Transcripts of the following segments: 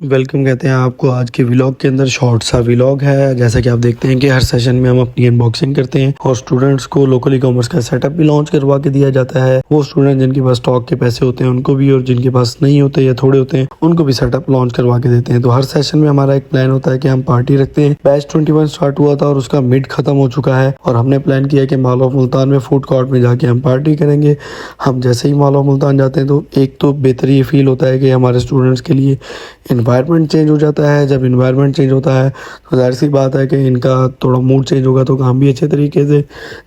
Welcome कहते हैं आपको आज के व्लॉग के अंदर। शॉर्ट सा व्लॉग है। जैसा कि आप देखते हैं कि हर सेशन में हम अपनी अनबॉक्सिंग करते हैं और स्टूडेंट्स को लोकल ई कॉमर्स का सेटअप भी लॉन्च करवा के दिया जाता है। वो स्टूडेंट जिनके पास स्टॉक के पैसे होते हैं उनको भी, और जिनके पास नहीं होते या थोड़े होते हैं उनको भी सेटअप लॉन्च करवा के देते हैं। तो हर सेशन में हमारा एक प्लान होता है कि हम पार्टी रखते हैं। बैच 21 स्टार्ट हुआ था और उसका मिड खत्म हो चुका है और हमने प्लान किया कि मॉल ऑफ मुल्तान में फूड कोर्ट में जाके हम पार्टी करेंगे। हम जैसे ही मॉल ऑफ मुल्तान जाते हैं तो एक तो बेहतर ये फील होता है कि हमारे स्टूडेंट्स के लिए इन्वायरमेंट चेंज हो जाता है। जब इन्वायरमेंट चेंज होता है तो जाहिर सी बात है कि इनका थोड़ा मूड चेंज होगा तो काम भी अच्छे तरीके से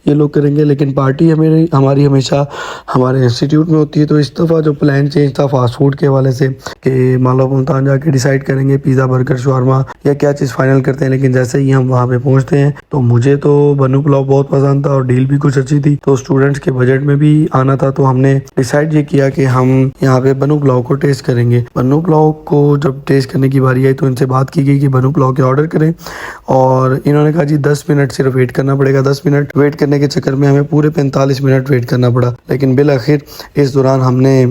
ये लोग करेंगे। लेकिन पार्टी हमारी हमेशा हमारे इंस्टीट्यूट में होती है। तो इस दफ़ा जो प्लान चेंज था फास्ट फूड के हवाले से कि मॉल ऑफ मुल्तान जाके डिसाइड करेंगे पिज़्ज़ा, बर्गर, शवारमा या क्या चीज़ फाइनल करते हैं। लेकिन जैसे ही हम वहाँ पे पहुँचते हैं तो मुझे तो बन्नू पुलाव बहुत पसंद था और डील भी कुछ अच्छी थी, तो स्टूडेंट्स के बजट में भी आना था। तो हमने डिसाइड ये किया कि हम यहाँ पे बन्नू पुलाव को टेस्ट करेंगे। बन्नू पुलाव को जब टेस्ट करने की बारी आई तो इनसे बात की गई कि बन्नू पुलाव के ऑर्डर करें और इन्होंने कहा जी 10 मिनट सिर्फ वेट करना पड़ेगा। 10 मिनट वेट करने के चक्कर में हमें पूरे 45 मिनट वेट करना पड़ा। लेकिन बिल आखिर इस दौरान हमने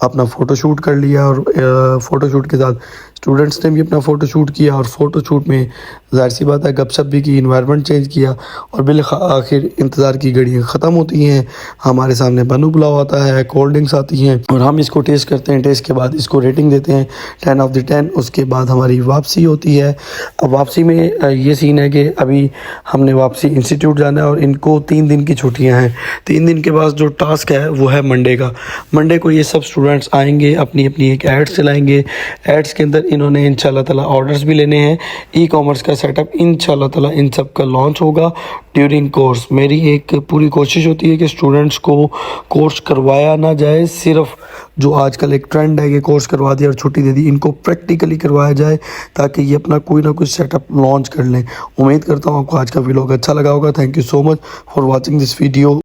अपना फ़ोटोशूट कर लिया और फ़ोटोशूट के साथ स्टूडेंट्स ने भी अपना फ़ोटोशूट किया और फ़ोटोशूट में ज़ाहिर सी बात है गपशप भी की, इन्वायरमेंट चेंज किया और बिल आखिर इंतज़ार की घड़ियाँ ख़त्म होती हैं। हमारे सामने बन्नू पुलाव आता है, कोल्ड ड्रिंक्स आती हैं और हम इसको टेस्ट करते हैं। टेस्ट के बाद इसको रेटिंग देते हैं 10 ऑफ द 10। उसके बाद हमारी वापसी होती है। अब वापसी में ये सीन है कि अभी हमने वापसी इंस्टीट्यूट जाना है और इनको 3 दिन की छुट्टियां हैं। 3 दिन के बाद जो टास्क है वो है मंडे का। मंडे को ये सब स्टूडेंट्स आएंगे, अपनी अपनी एक एड्स चलाएंगे। एड्स के अंदर इन्होंने इंशाल्लाह ताला ऑर्डर्स भी लेने हैं। ई कॉमर्स का सेटअप इंशाल्लाह ताला इन सब का लॉन्च होगा ड्यूरिंग कोर्स। मेरी एक पूरी कोशिश होती है कि स्टूडेंट्स को कोर्स करवाया ना जाए, सिर्फ जो आजकल एक ट्रेंड है कि कोर्स करवा दिया और छुट्टी दे दी, इनको प्रैक्टिकली करवाया जाए ताकि ये अपना कोई ना कोई सेटअप लॉन्च कर लें। उम्मीद करता हूँ आपको आज का व्लॉग अच्छा लगा होगा। Thank you so much for watching this video.